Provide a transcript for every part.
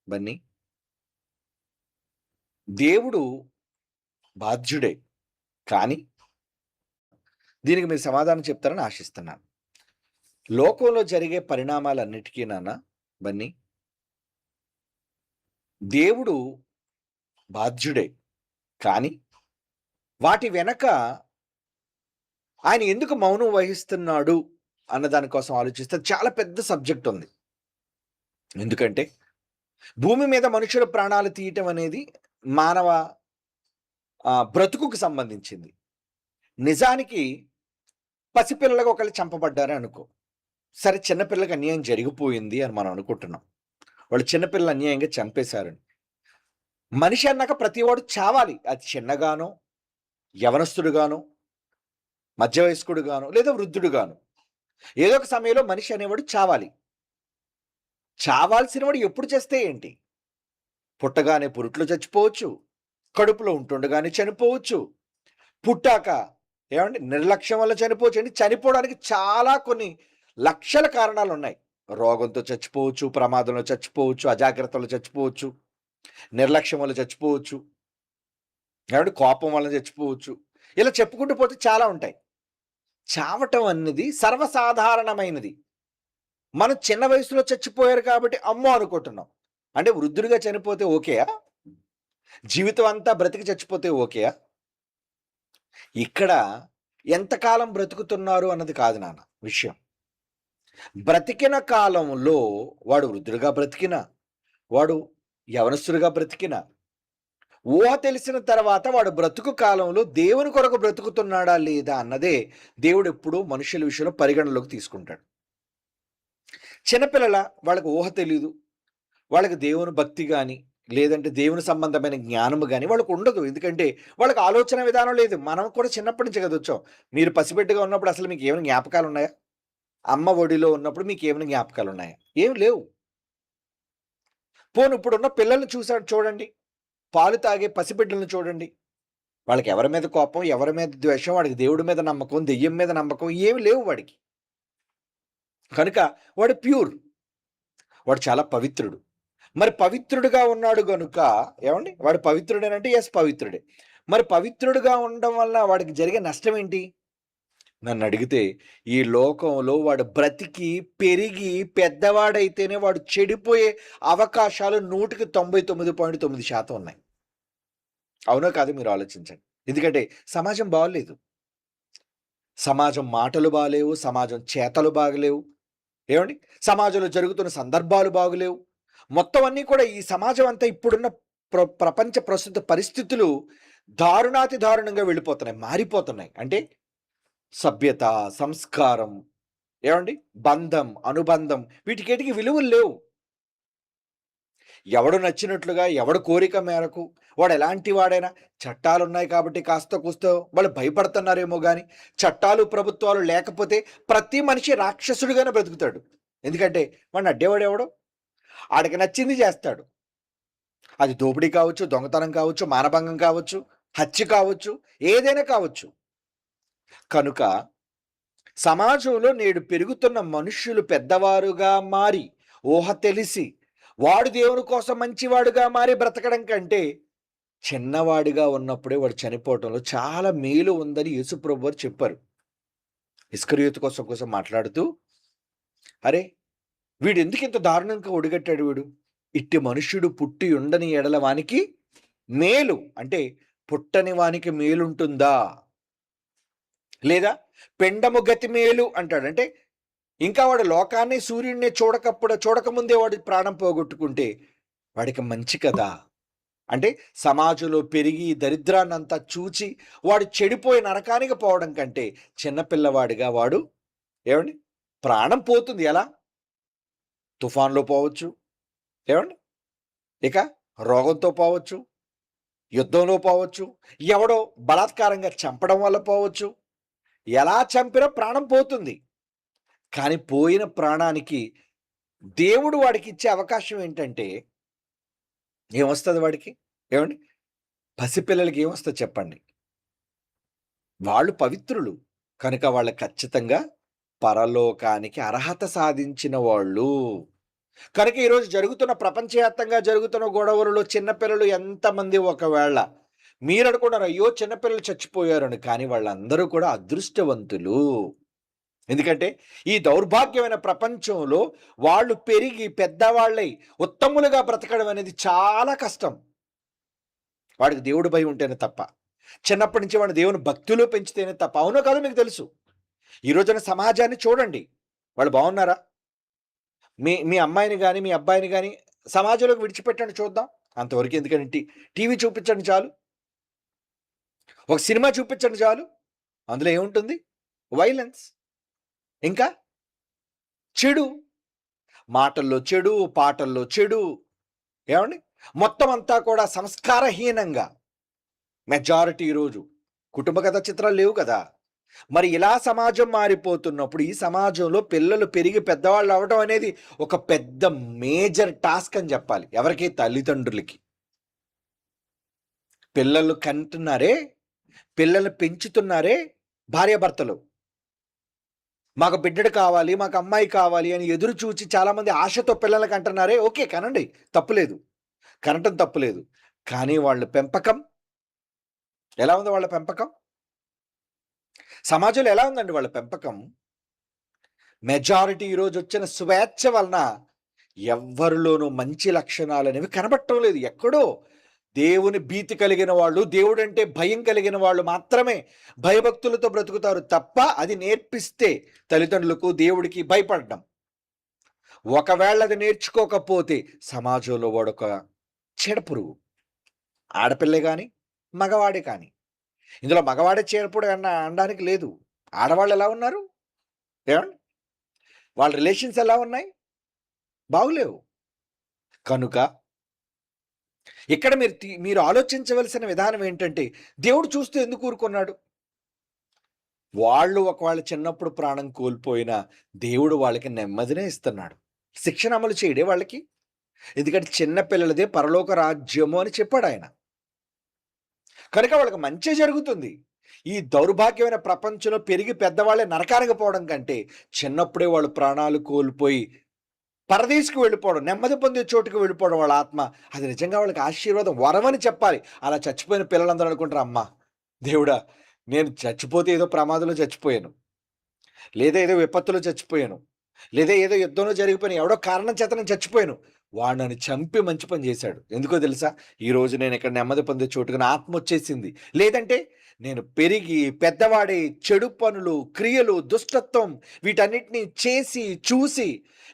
బన్నీ, దేవుడు బాధ్యుడే. కానీ దీనికి మీరు సమాధానం చెప్తారని ఆశిస్తున్నాను. లోకంలో జరిగే పరిణామాలన్నిటికీ బన్నీ, దేవుడు బాధ్యుడే. కానీ వాటి వెనక ఆయన ఎందుకు మౌనం వహిస్తున్నాడు అన్న దాని కోసం ఆలోచిస్తే చాలా పెద్ద సబ్జెక్ట్ ఉంది. ఎందుకంటే భూమి మీద మనుషుల ప్రాణాలు తీయటం అనేది మానవ బ్రతుకుకు సంబంధించింది. నిజానికి పసిపిల్లలుగా ఒకళ్ళు చంపబడ్డారే అనుకో. సరే, చిన్నపిల్లకి అన్యాయం జరిగిపోయింది అని మనం అనుకుంటున్నాం. వాళ్ళు చిన్నపిల్లలు అన్యాయంగా చంపేశారని. మనిషి అన్నాక ప్రతివాడు చావాలి. అది చిన్నగానో, యవనస్తుడుగానో, మధ్య వయస్కుడుగానో, లేదా వృద్ధుడుగానో. ఏదో ఒక సమయంలో మనిషి అనేవాడు చావాలి. చావాల్సిన వాడు ఎప్పుడు చేస్తే ఏంటి? పుట్టగానే పురుట్లో చచ్చిపోవచ్చు. కడుపులో ఉంటుండగానే చనిపోవచ్చు. పుట్టాక నిర్లక్ష్యం వల్ల చనిపోవచ్చు అండి. చనిపోవడానికి చాలా కొన్ని లక్షల కారణాలున్నాయి. రోగంతో చచ్చిపోవచ్చు, ప్రమాదంలో చచ్చిపోవచ్చు, అజాగ్రత్తలో చచ్చిపోవచ్చు, నిర్లక్ష్యం వల్ల చచ్చిపోవచ్చు, కోపం వల్ల చచ్చిపోవచ్చు. ఇలా చెప్పుకుంటూ పోతే చాలా ఉంటాయి. చావటం అన్నది సర్వసాధారణమైనది. మనం చిన్న వయసులో చచ్చిపోయారు కాబట్టి అమ్మో అనుకుంటున్నాం. అంటే వృద్ధుడిగా చనిపోతే ఓకేయా? జీవితం అంతా బ్రతికి చచ్చిపోతే ఓకేయా? ఇక్కడ ఎంతకాలం బ్రతుకుతున్నారు అన్నది కాదు నాన్న విషయం. బ్రతికిన కాలంలో వాడు వృద్ధుడిగా బ్రతికినా, వాడు యవనస్తుడిగా బ్రతికినా, ఊహ తెలిసిన తర్వాత వాడు బ్రతుకు కాలంలో దేవుని కొరకు బ్రతుకుతున్నాడా లేదా అన్నదే దేవుడు ఎప్పుడూ మనుషుల విషయంలో పరిగణలోకి తీసుకుంటాడు. చిన్నపిల్లల వాళ్ళకి ఊహ తెలీదు. వాళ్ళకి దేవుని భక్తి కానీ, లేదంటే దేవుని సంబంధమైన జ్ఞానము కానీ వాళ్ళకు ఉండదు. ఎందుకంటే వాళ్ళకి ఆలోచన విధానం లేదు. మనం కూడా చిన్నప్పటి నుంచి కదా వచ్చాం. మీరు పసిబిడ్డగా ఉన్నప్పుడు అసలు మీకు ఏమైనా జ్ఞాపకాలు ఉన్నాయా? అమ్మ ఒడిలో ఉన్నప్పుడు మీకు ఏమైనా జ్ఞాపకాలు ఉన్నాయా? ఏం లేవు. పోనీ ఇప్పుడున్న పిల్లల్ని చూడండి. పాలు తాగే పసిబిడ్డలను చూడండి. వాళ్ళకి ఎవరి మీద కోపం, ఎవరి మీద ద్వేషం, వాడికి దేవుడి మీద నమ్మకం, దెయ్యం మీద నమ్మకం ఏమి లేవు వాడికి. కనుక వాడు ప్యూర్. వాడు చాలా పవిత్రుడు. మరి పవిత్రుడుగా ఉన్నాడు గనుక వాడు పవిత్రుడేనంటే ఎస్ పవిత్రుడే. మరి పవిత్రుడుగా ఉండడం వల్ల వాడికి జరిగే నష్టం ఏంటి? నన్ను అడిగితే ఈ లోకంలో వాడు బ్రతికి పెరిగి పెద్దవాడైతేనే వాడు చెడిపోయే అవకాశాలు 99.9% ఉన్నాయి. అవునో కాదు మీరు ఆలోచించండి. ఎందుకంటే సమాజం బాగలేదు. సమాజం మాటలు బాగలేవు, సమాజం చేతలు బాగలేవు. సమాజంలో జరుగుతున్న సందర్భాలు బాగులేవు. మొత్తం అన్నీ కూడా ఈ సమాజం అంతా ఇప్పుడున్న ప్రపంచ ప్రస్తుత పరిస్థితులు దారుణాతి దారుణంగా వెళ్ళిపోతున్నాయి, మారిపోతున్నాయి. అంటే సభ్యత, సంస్కారం, బంధం, అనుబంధం వీటికేటికి విలువలు లేవు. ఎవడు నచ్చినట్లుగా, ఎవడు కోరిక మేరకు వాడు ఎలాంటి వాడైనా, చట్టాలున్నాయి కాబట్టి కాస్త కూస్తో వాళ్ళు భయపడుతున్నారేమో కానీ, చట్టాలు ప్రభుత్వాలు లేకపోతే ప్రతి మనిషి రాక్షసుడిగానే బ్రతుకుతాడు. ఎందుకంటే వాడిని అడ్డేవాడు ఎవడు? ఆడికి నచ్చింది చేస్తాడు. అది దోపిడీ కావచ్చు, దొంగతనం కావచ్చు, మానభంగం కావచ్చు, హత్య కావచ్చు, ఏదైనా కావచ్చు. కనుక సమాజంలో నేడు పెరుగుతున్న మనుష్యులు పెద్దవారుగా మారి, ఊహ తెలిసి, వాడు దేవుని కోసం మంచివాడుగా మారి బ్రతకడం కంటే చిన్నవాడిగా ఉన్నప్పుడే వాడు చనిపోవటంలో చాలా మేలు ఉందని యేసుప్రభు వారు చెప్పారు. ఇస్కరియోతు కోసం మాట్లాడుతూ, అరే వీడు ఎందుకు ఇంత దారుణంగా ఒడిగట్టాడు? ఇట్టి మనుష్యుడు పుట్టి ఉండని ఎడల వానికి మేలు, అంటే పుట్టని వానికి మేలుంటుందా? లేదా పెండము గతి మేలు అంటాడు. అంటే ఇంకా వాడు లోకాన్ని, సూర్యుడిని చూడకముందే వాడి ప్రాణం పోగొట్టుకుంటే వాడికి మంచి కదా. అంటే సమాజంలో పెరిగి దరిద్రాన్నంతా చూచి వాడు చెడిపోయి నరకానికి పోవడం కంటే చిన్నపిల్లవాడిగా వాడు ప్రాణం పోతుంది. ఎలా? తుఫాన్లో పోవచ్చు, ఇక రోగంతో పోవచ్చు, యుద్ధంలో పోవచ్చు, ఎవడో బలాత్కారంగా చంపడం వల్ల పోవచ్చు. ఎలా చంపినా ప్రాణం పోతుంది. కానీ పోయిన ప్రాణానికి దేవుడు వాడికి ఇచ్చే అవకాశం ఏంటంటే ఏమొస్తుంది వాడికి? పసిపిల్లలకి ఏమొస్తుంది చెప్పండి? వాళ్ళు పవిత్రులు కనుక వాళ్ళకి ఖచ్చితంగా పరలోకానికి అర్హత సాధించిన వాళ్ళు. కనుక ఈరోజు జరుగుతున్న ప్రపంచవ్యాప్తంగా జరుగుతున్న గొడవలలో చిన్నపిల్లలు ఎంతమంది ఒకవేళ మీరనుకున్నారు, అయ్యో! చిన్నపిల్లలు చచ్చిపోయారని. కానీ వాళ్ళందరూ కూడా అదృష్టవంతులు. ఎందుకంటే ఈ దౌర్భాగ్యమైన ప్రపంచంలో వాళ్ళు పెరిగి పెద్దవాళ్ళై ఉత్తములుగా బ్రతకడం అనేది చాలా కష్టం. వాడికి దేవుడి భయం ఉంటేనే తప్ప. చిన్నప్పటి నుంచి వాడిని దేవుని భక్తిలో పెంచితేనే తప్ప. అవునో కాదో మీకు తెలుసు. ఈ రోజున సమాజాన్ని చూడండి. వాళ్ళు బాగున్నారా? మీ మీ అమ్మాయిని గాని, మీ అబ్బాయిని గాని సమాజంలోకి విడిచిపెట్టండి చూద్దాం. అంతవరకు ఎందుకండి టీవీ చూపించండి చాలు. ఒక సినిమా చూపించండి చాలు. అందులో ఏముంటుంది? వైలెన్స్. ఇంకా చెడు. మాటల్లో చెడు, పాటల్లో చెడు. ఏవండి? మొత్తం అంతా కూడా సంస్కారహీనంగా మెజారిటీ ఈరోజు కుటుంబ కథా చిత్రాలు లేవు కదా! మరి ఇలా సమాజం మారిపోతున్నప్పుడు ఈ సమాజంలో పిల్లలు పెరిగి పెద్దవాళ్ళు అవ్వడం అనేది ఒక పెద్ద మేజర్ టాస్క్ అని చెప్పాలి. ఎవరికి? తల్లిదండ్రులకి. పిల్లలు కంటున్నారే, పిల్లలు పెంచుతున్నారే భార్యాభర్తలు. మాకు బిడ్డడు కావాలి, మాకు అమ్మాయి కావాలి అని ఎదురు చూచి చాలామంది ఆశతో పిల్లలకి అంటున్నారే, ఓకే కనండి, తప్పులేదు. కనటం తప్పులేదు. కానీ వాళ్ళ పెంపకం ఎలా ఉంది? వాళ్ళ పెంపకం సమాజంలో ఎలా ఉందండి వాళ్ళ పెంపకం? మెజారిటీ ఈరోజు వచ్చిన స్వేచ్ఛ వలన ఎవ్వరిలోనూ మంచి లక్షణాలు అనేవి కనబడటం లేదు. ఎక్కడో దేవుని భీతి కలిగిన వాళ్ళు, దేవుడంటే భయం కలిగిన వాళ్ళు మాత్రమే భయభక్తులతో బ్రతుకుతారు తప్ప, అది నేర్పిస్తే తల్లిదండ్రులకు దేవుడికి భయపడడం. ఒకవేళ అది నేర్చుకోకపోతే సమాజంలో వాడొక చెడపురుగు. ఆడపిల్లే కానీ మగవాడే కానీ. ఇందులో మగవాడే చేరపుడు అనడానికి లేదు. ఆడవాళ్ళు ఎలా ఉన్నారు? ఏమండి? వాళ్ళ రిలేషన్స్ ఎలా ఉన్నాయి? బాగులేవు. కనుక ఇక్కడ మీరు ఆలోచించవలసిన విధానం ఏంటంటే, దేవుడు చూస్తూ ఎందుకు ఊరుకున్నాడు? వాళ్ళు ఒకవేళ చిన్నప్పుడు ప్రాణం కోల్పోయినా దేవుడు వాళ్ళకి నెమ్మదినే ఇస్తున్నాడు. శిక్షణ అమలు చేయడే వాళ్ళకి. ఎందుకంటే చిన్న పిల్లలదే పరలోక రాజ్యము అని చెప్పాడు ఆయన. కనుక వాళ్ళకి మంచే జరుగుతుంది. ఈ దౌర్భాగ్యమైన ప్రపంచంలో పెరిగి పెద్దవాళ్ళే నరకానికి పోవడం కంటే చిన్నప్పుడే వాళ్ళు ప్రాణాలు కోల్పోయి పరదేశికి వెళ్ళిపోవడం, నెమ్మది పొందే చోటుకి వెళ్ళిపోవడం వాళ్ళ ఆత్మ, అది నిజంగా వాళ్ళకి ఆశీర్వాదం, వరమని చెప్పాలి. అలా చచ్చిపోయిన పిల్లలందరూ అనుకుంటారు, అమ్మా దేవుడా, నేను చచ్చిపోతే ఏదో ప్రమాదంలో చచ్చిపోయాను, లేదా ఏదో విపత్తులో చచ్చిపోయాను, లేదా ఏదో యుద్ధంలో జరిగిపోయిన ఎవడో కారణం చేత నేను చచ్చిపోయాను, వాడు నన్ను చంపి మంచి పని చేశాడు. ఎందుకో తెలుసా? ఈరోజు నేను ఇక్కడ నెమ్మది పొందే చోటుగా నా ఆత్మ వచ్చేసింది. లేదంటే నేను పెరిగి పెద్దవాడి చెడు పనులు, క్రియలు, దుష్టత్వం వీటన్నిటిని చేసి చూసి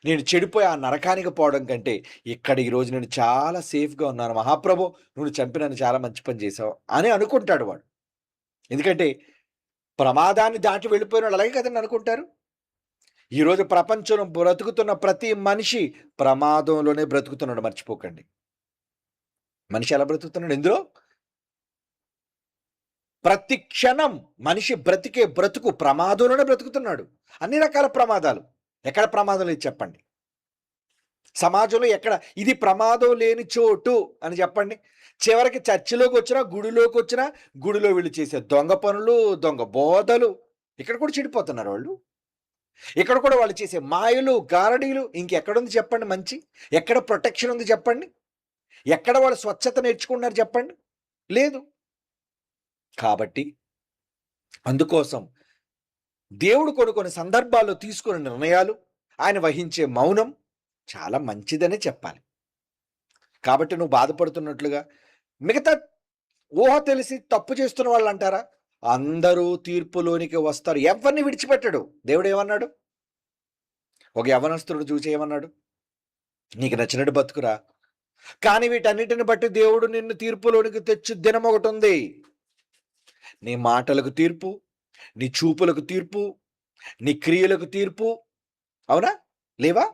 నేను చెడిపోయి ఆ నరకానికి పోవడం కంటే ఇక్కడ ఈరోజు నేను చాలా సేఫ్గా ఉన్నాను. మహాప్రభు, నువ్వు చంపి నన్ను చాలా మంచి పని చేసావు అని అనుకుంటాడు వాడు. ఎందుకంటే ప్రమాదాన్ని దాటి వెళ్ళిపోయిన వాళ్ళు అలాగే కదండి అనుకుంటారు. ఈరోజు ప్రపంచంలో బ్రతుకుతున్న ప్రతి మనిషి ప్రమాదంలోనే బ్రతుకుతున్నాడు. మర్చిపోకండి. మనిషి ఎలా బ్రతుకుతున్నాడు? ఇందులో ప్రతి క్షణం మనిషి బ్రతికే బ్రతుకు ప్రమాదంలోనే బ్రతుకుతున్నాడు. అన్ని రకాల ప్రమాదాలు. ఎక్కడ ప్రమాదం లేదు చెప్పండి? సమాజంలో ఎక్కడ ఇది ప్రమాదం లేని చోటు అని చెప్పండి? చివరికి చర్చిలోకి వచ్చినా, గుడిలోకి వచ్చినా, గుడిలో వీళ్ళు చేసే దొంగ పనులు, దొంగ బోధలు, ఇక్కడ కూడా చెడిపోతున్నారు వాళ్ళు. ఇక్కడ కూడా వాళ్ళు చేసే మాయలు, గారడీలు ఇంకెక్కడుంది చెప్పండి మంచి? ఎక్కడ ప్రొటెక్షన్ ఉంది చెప్పండి? ఎక్కడ వాళ్ళు స్వచ్ఛత నేర్చుకుంటున్నారు చెప్పండి? లేదు. కాబట్టి అందుకోసం దేవుడు కొన్ని సందర్భాల్లో తీసుకునే నిర్ణయాలు, ఆయన వహించే మౌనం చాలా మంచిదనే చెప్పాలి. కాబట్టి నువ్వు బాధపడుతున్నట్లుగా మిగతా ఊహ తెలిసి తప్పు చేస్తున్న వాళ్ళు అంటారా? అందరూ తీర్పులోనికి వస్తారు. ఎవరిని విడిచిపెట్టడు. దేవుడు ఏమన్నాడు? ఒక యవనస్తుడు చూసి ఏమన్నాడు? నీకు నచ్చినట్టు బతుకురా, కానీ వీటన్నిటిని బట్టి దేవుడు నిన్ను తీర్పులోనికి తెచ్చు దినం ఒకటి ఉంది. నీ మాటలకు తీర్పు, నీ చూపులకు తీర్పు, నీ క్రియలకు తీర్పు. అవునా? లేవా?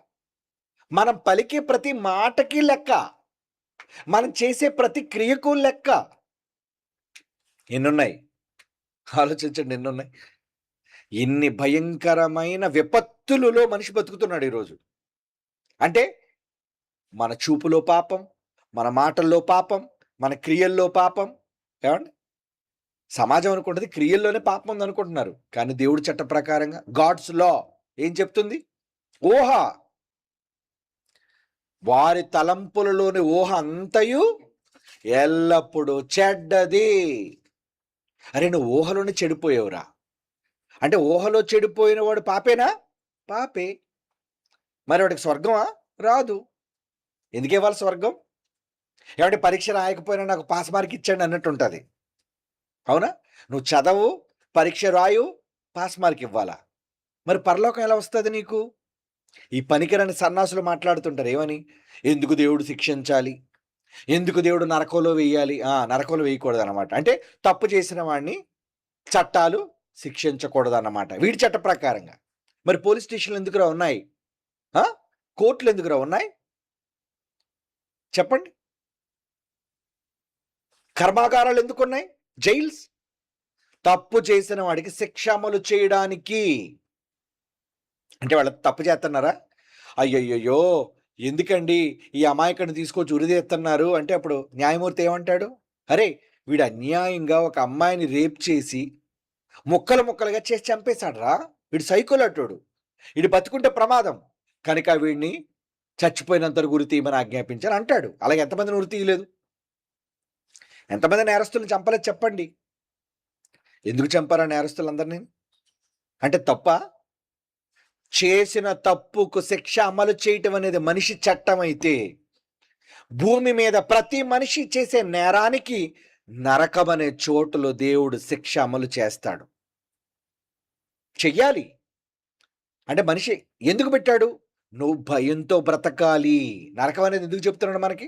మనం పలికే ప్రతి మాటకి లెక్క, మనం చేసే ప్రతి క్రియకు లెక్క. ఎన్నున్నాయి ఆలోచించండి, ఎన్నున్నాయి. ఇన్ని భయంకరమైన విపత్తులలో మనిషి బతుకుతున్నాడు ఈరోజు. అంటే మన చూపులో పాపం, మన మాటల్లో పాపం, మన క్రియల్లో పాపం. ఏమండి? సమాజం అనుకుంటుంది క్రియల్లోనే పాపం ఉంది అనుకుంటున్నారు. కానీ దేవుడి చట్ట ప్రకారంగా గాడ్స్ లా ఏం చెప్తుంది? ఊహ వారి తలంపులలోని ఊహ అంతయు ఎల్లప్పుడూ చెడ్డది. అరే నువ్వు ఊహలోనే చెడిపోయావురా అంటే ఊహలో చెడిపోయిన వాడు పాపేనా? పాపే. మరి వాడికి స్వర్గమా? రాదు. ఎందుకు ఇవ్వాలి స్వర్గం? ఏమంటే పరీక్ష రాయకపోయినా నాకు పాస్ మార్క్ ఇచ్చాడు అన్నట్టు ఉంటుంది. అవునా? నువ్వు చదవు, పరీక్ష రాయు, పాస్ మార్క్ ఇవ్వాలా? మరి పరలోకం ఎలా వస్తుంది నీకు? ఈ పనికిరాని సన్నాసులు మాట్లాడుతుంటారు ఏమని? ఎందుకు దేవుడు శిక్షించాలి? ఎందుకు దేవుడు నరకంలో వెయ్యాలి? నరకంలో వేయకూడదన్నమాట. అంటే తప్పు చేసిన వాడిని చట్టాలు శిక్షించకూడదన్నమాట. వీడి చట్ట ప్రకారంగా. మరి పోలీస్ స్టేషన్లు ఎందుకురా ఉన్నాయి? కోర్టులు ఎందుకురా ఉన్నాయి? చెప్పండి. కర్మాగారాలు ఎందుకున్నాయి? జైల్స్. తప్పు చేసిన వాడికి శిక్ష అమలు చేయడానికి. అంటే వాళ్ళు తప్పు చేస్తున్నారా? అయ్యయ్యో ఎందుకండి ఈ అమాయకుడిని తీసుకొచ్చి ఉరిదీస్తున్నారు అంటే అప్పుడు న్యాయమూర్తి ఏమంటాడు? అరే వీడు అన్యాయంగా ఒక అమ్మాయిని రేప్ చేసి ముక్కలు ముక్కలుగా చేసి చంపేశాడురా, వీడు సైకోలటోడు, వీడు బతుకుంటే ప్రమాదం కనుక వీడిని చచ్చిపోయినంత ఉరి తీయమని ఆజ్ఞాపించాను అంటాడు. అలాగే ఎంతమందిని ఉరి తీయలేదు? ఎంతమంది నేరస్తులను చంపలేదు చెప్పండి? ఎందుకు చంపారా నేరస్తులందరినీ? అంటే తప్ప? చేసిన తప్పుకు శిక్ష అమలు చేయటం అనేది మనిషి చట్టం అయితే, భూమి మీద ప్రతి మనిషి చేసే నేరానికి నరకం అనే చోటులో దేవుడు శిక్ష అమలు చేస్తాడు. చెయ్యాలి. అంటే మనిషి ఎందుకు పెట్టాడు? నువ్వు భయంతో బ్రతకాలి. నరకం అనేది ఎందుకు చెప్తున్నాడు మనకి?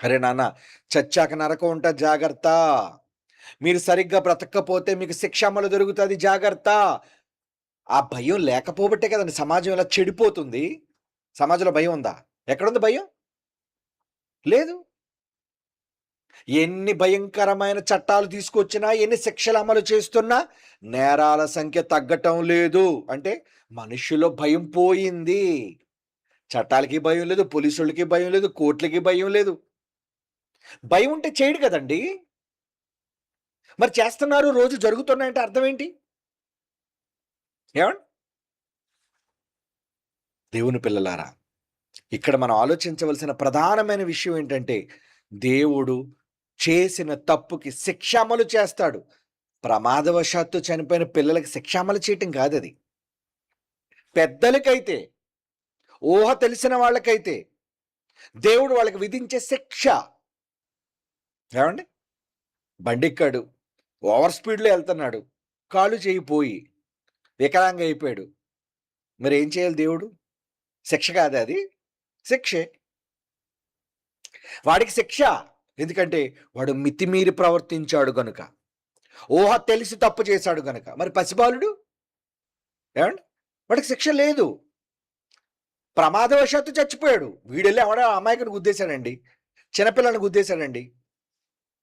అరే నాన్న చచ్చాక నరకం ఉంటా జాగ్రత్త, మీరు సరిగ్గా బ్రతకపోతే మీకు శిక్ష అమలు దొరుకుతుంది జాగ్రత్త. ఆ భయం లేకపోబట్టే కదండి సమాజం ఇలా చెడిపోతుంది. సమాజంలో భయం ఉందా? ఎక్కడుంది భయం? లేదు. ఎన్ని భయంకరమైన చట్టాలు తీసుకొచ్చినా, ఎన్ని శిక్షలు అమలు చేస్తున్నా నేరాల సంఖ్య తగ్గటం లేదు. అంటే మనుషులో భయం పోయింది. చట్టాలకి భయం లేదు, పోలీసులకి భయం లేదు, కోర్టులకి భయం లేదు. భయం ఉంటే చేయడు కదండి. మరి చేస్తున్నారు, రోజు జరుగుతున్నాయంటే అర్థం ఏంటి? ఏమండి? దేవుని పిల్లలారా, ఇక్కడ మనం ఆలోచించవలసిన ప్రధానమైన విషయం ఏంటంటే దేవుడు చేసిన తప్పుకి శిక్ష అమలు చేస్తాడు. ప్రమాదవశాత్తు చనిపోయిన పిల్లలకి శిక్ష అమలు చేయటం కాదు అది. పెద్దలకైతే, ఊహ తెలిసిన వాళ్ళకైతే దేవుడు వాళ్ళకి విధించే శిక్ష. ఏమండి? బండెక్కాడు, ఓవర్ స్పీడ్లో వెళ్తున్నాడు, కాలు చేయిపోయి వికలాంగ అయిపోయాడు. మరి ఏం చేయాలి దేవుడు? శిక్ష కాదు అది, శిక్షే. వాడికి శిక్ష. ఎందుకంటే వాడు మితిమీరి ప్రవర్తించాడు గనుక, ఊహ తెలిసి తప్పు చేశాడు గనుక. మరి పసిబాలుడు ఏమండి? వాడికి శిక్ష లేదు. ప్రమాదవశాత్తు చచ్చిపోయాడు. వీడెళ్ళి ఎవడ అమాయకుని గుద్దేశాడండి, చిన్నపిల్లని గుద్దేశాడండి.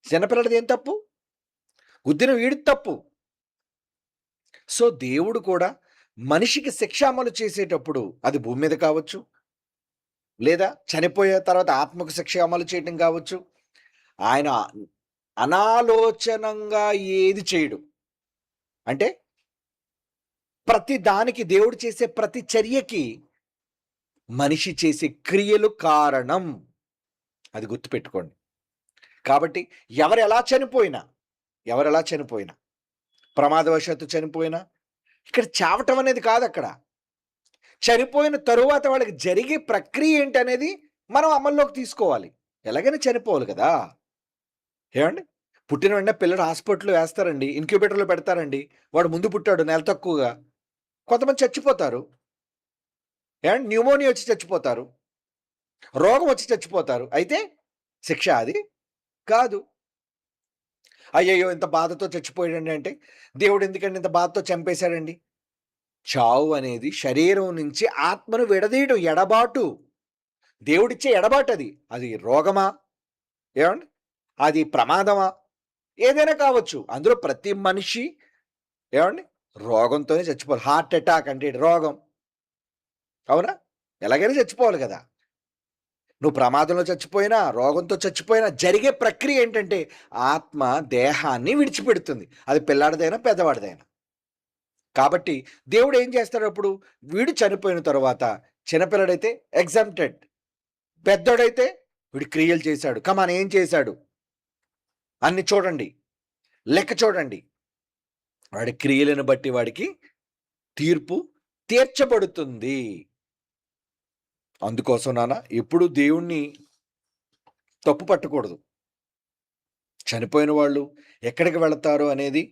చిన్నపిల్లడిది ఏం తప్పు? గుద్దిన వీడి తప్పు. సో దేవుడు కూడా మనిషికి శిక్ష అమలు చేసేటప్పుడు అది భూమి మీద కావచ్చు, లేదా చనిపోయే తర్వాత ఆత్మకు శిక్ష అమలు చేయటం కావచ్చు, ఆయన అనాలోచనంగా ఏది చేయడు. అంటే ప్రతి దానికి, దేవుడు చేసే ప్రతి చర్యకి మనిషి చేసే క్రియలు కారణం. అది గుర్తుపెట్టుకోండి. కాబట్టి ఎవరెలా చనిపోయినా, ప్రమాదవశాత్తు చనిపోయినా, ఇక్కడ చావటం అనేది కాదు. అక్కడ చనిపోయిన తరువాత వాళ్ళకి జరిగే ప్రక్రియ ఏంటనేది మనం అమల్లోకి తీసుకోవాలి. ఎలాగైనా చనిపోవాలి కదా. ఏమండి? పుట్టిన వెంటనే పిల్లడు హాస్పిటల్లో వేస్తారండి, ఇంక్యుబేటర్లో పెడతారండి. వాడు ముందు పుట్టాడు నెల తక్కువగా, కొంతమంది చచ్చిపోతారు. ఏమండి? న్యూమోనియా వచ్చి చచ్చిపోతారు, రోగం వచ్చి చచ్చిపోతారు. అయితే శిక్ష అది కాదు. అయ్యయ్యో ఇంత బాధతో చచ్చిపోయాడండి అంటే దేవుడు ఎందుకండి ఇంత బాధతో చంపేశాడండి? చావు అనేది శరీరం నుంచి ఆత్మను విడదీయడం, ఎడబాటు. దేవుడిచ్చే ఎడబాటు అది. అది రోగమా? ఏమండి? అది ప్రమాదమా? ఏదైనా కావచ్చు. అందులో ప్రతి మనిషి ఏమండి రోగంతోనే చచ్చిపోవాలి. హార్ట్ అటాక్ అంటే రోగం. అవునా? ఎలాగైనా చచ్చిపోవాలి కదా. నువ్వు ప్రమాదంలో చచ్చిపోయినా, రోగంతో చచ్చిపోయినా జరిగే ప్రక్రియ ఏంటంటే ఆత్మ దేహాన్ని విడిచిపెడుతుంది. అది పిల్లాడిదైనా పెద్దవాడిదైనా. కాబట్టి దేవుడు ఏం చేస్తాడు? అప్పుడు వీడు చనిపోయిన తర్వాత చిన్నపిల్లడైతే ఎగ్జామ్టెడ్, పెద్దోడైతే వీడు క్రియలు చేశాడు, కమాన్ ఏం చేశాడు అన్ని చూడండి, లెక్క చూడండి. వాడి క్రియలను బట్టి వాడికి తీర్పు తీర్చబడుతుంది. అందుకోసం నాన్న ఎప్పుడు దేవుణ్ణి తప్పు పట్టకూడదు. చనిపోయిన వాళ్ళు ఎక్కడికి వెళతారు అనేది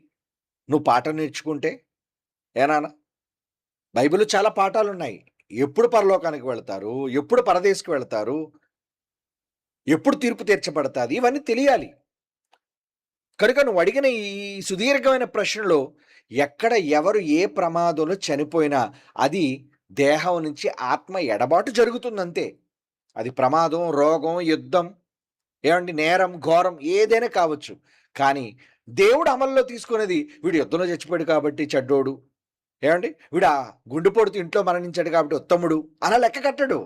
నువ్వు పాఠం నేర్చుకుంటే ఏనాన్న, బైబిల్లో చాలా పాఠాలు ఉన్నాయి. ఎప్పుడు పరలోకానికి వెళతారు, ఎప్పుడు పరదేశకు వెళతారు, ఎప్పుడు తీర్పు తీర్చబడతాది, ఇవన్నీ తెలియాలి. కనుక నువ్వు అడిగిన ఈ సుదీర్ఘమైన ప్రశ్నలో ఎక్కడ ఎవరు ఏ ప్రమాదంలో చనిపోయినా అది దేహం నుంచి ఆత్మ ఎడబాటు జరుగుతుందంతే. అది ప్రమాదం, రోగం, యుద్ధం, ఏమండి నేరం, ఘోరం ఏదైనా కావచ్చు. కానీ దేవుడు అమల్లో తీసుకునేది వీడు యుద్ధంలో చచ్చిపోయాడు కాబట్టి చెడ్డోడు, ఏమండి వీడు ఆ గుండెపోటుతో ఇంట్లో మరణించాడు కాబట్టి ఉత్తముడు అలా లెక్క కట్టడు.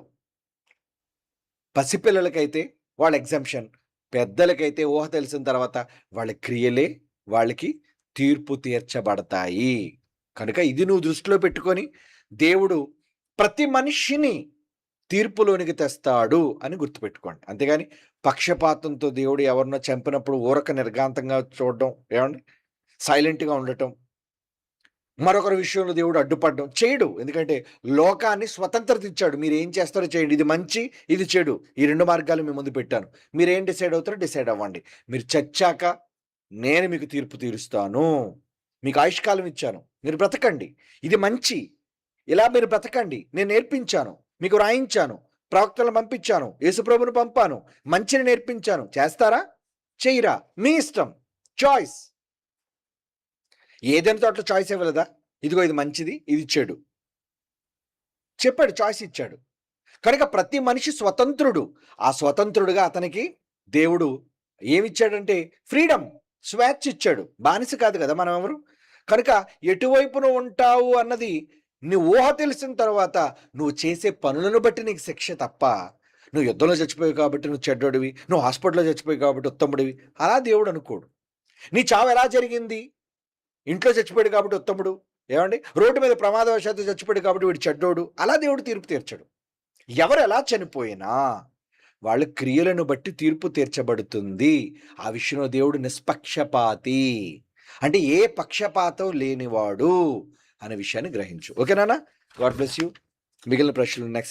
పసిపిల్లలకైతే వాళ్ళ ఎగ్జంప్షన్, పెద్దలకైతే ఊహ తెలిసిన తర్వాత వాళ్ళ క్రియలే వాళ్ళకి తీర్పు తీర్చబడతాయి. కనుక ఇది నువ్వు దృష్టిలో పెట్టుకొని దేవుడు ప్రతి మనిషిని తీర్పులోనికి తెస్తాడు అని గుర్తుపెట్టుకోండి. అంతేగాని పక్షపాతంతో దేవుడు ఎవరినో చంపినప్పుడు ఊరక నిర్ఘాంతంగా చూడడం, ఏమండి సైలెంట్గా ఉండటం, మరొకరి విషయంలో దేవుడు అడ్డుపడడం చేయడు. ఎందుకంటే లోకాన్ని స్వతంత్రత ఇచ్చాడు. మీరు ఏం చేస్తారో చేయండి, ఇది మంచి ఇది చెడు, ఈ రెండు మార్గాలు మీ ముందు పెట్టాను, మీరేం డిసైడ్ అవుతారో డిసైడ్ అవ్వండి. మీరు చచ్చాక నేను మీకు తీర్పు తీరుస్తాను, మీకు ఆయుష్కాలం ఇచ్చాను, మీరు బ్రతకండి, ఇది మంచి, ఇలా మీరు బ్రతకండి, నేను నేర్పించాను, మీకు రాయించాను, ప్రవక్తలను పంపించాను, యేసుప్రభుని పంపాను, మంచిని నేర్పించాను, చేస్తారా చెయ్యరా మీ ఇష్టం, చాయిస్. ఏదైనా తోటలో చాయిస్ ఇవ్వలేదా, ఇదిగో ఇది మంచిది ఇది చెడు చెప్పాడు, చాయిస్ ఇచ్చాడు. కనుక ప్రతి మనిషి స్వతంత్రుడు. ఆ స్వతంత్రుడుగా అతనికి దేవుడు ఏమిచ్చాడంటే ఫ్రీడమ్, స్వేచ్ఛ ఇచ్చాడు. బానిస కాదు కదా మనం ఎవరు. కనుక ఎటువైపున ఉంటావు అన్నది నీ ఊహ తెలిసిన తర్వాత నువ్వు చేసే పనులను బట్టి నీకు శిక్ష తప్ప, నువ్వు యుద్ధంలో చచ్చిపోయావు కాబట్టి నువ్వు చెడ్డోడివి, నువ్వు హాస్పిటల్లో చచ్చిపోయావు కాబట్టి ఉత్తముడివి అలా దేవుడు అనుకోడు. నీ చావు ఎలా జరిగింది, ఇంట్లో చచ్చిపోయాడు కాబట్టి ఉత్తముడు, ఏమండి రోడ్డు మీద ప్రమాదవశాత్తు చచ్చిపోయాడు కాబట్టి వీడు చెడ్డోడు అలా దేవుడు తీర్పు తీర్చడు. ఎవరు ఎలా చనిపోయినా వాళ్ళ క్రియలను బట్టి తీర్పు తీర్చబడుతుంది. ఆ విషయంలో దేవుడు నిష్పక్షపాతి, అంటే ఏ పక్షపాతం లేనివాడు అనే విషయాన్ని గ్రహించు. ఓకేనా? God bless you. మిగిలిన ప్రశ్నలు నెక్స్ట్